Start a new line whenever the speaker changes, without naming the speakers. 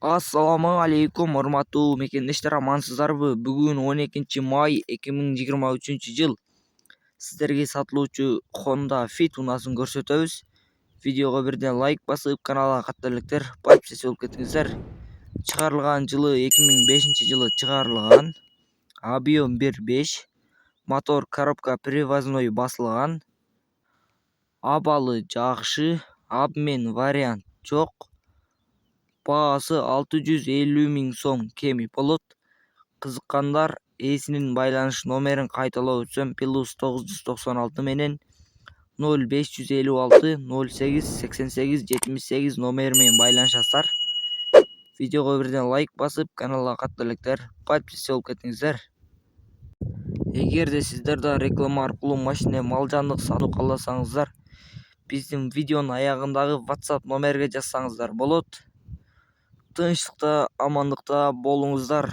Assalamu alaikum урматтуу мекендештер, амансыздарбы? Бүгүн 12 май 2023 жыл. Сиздерге сатылуучу Honda Fit унасын көрсөтөбүз. Видеого бирден лайк басып, каналга катты электер подписчи болуп кетиңиздер. Чыгарылган жылы 2005-жылы чыгарылган. Объем 1.5, мотор коробка привозной басылган. Абалы жакшы, обмен вариант жок. Баасы 650 000 сом кеми болот. Кызыккандар ээсинин байланыш номерин кайталоо үчүн +996 менен 0556 08 88 78 номери менен байланышасыздар. Видеого бирден лайк басып, каналга катты электер подписчи болуп кетиңиздер. Эгерде сиздер да реклама аркылуу машина мал жандык сатуу кааласаңыздар, биздин видеонун аягындагы WhatsApp номерге жазсаңыздар болот. Тынчтыкта, амандыкта болуңуздар.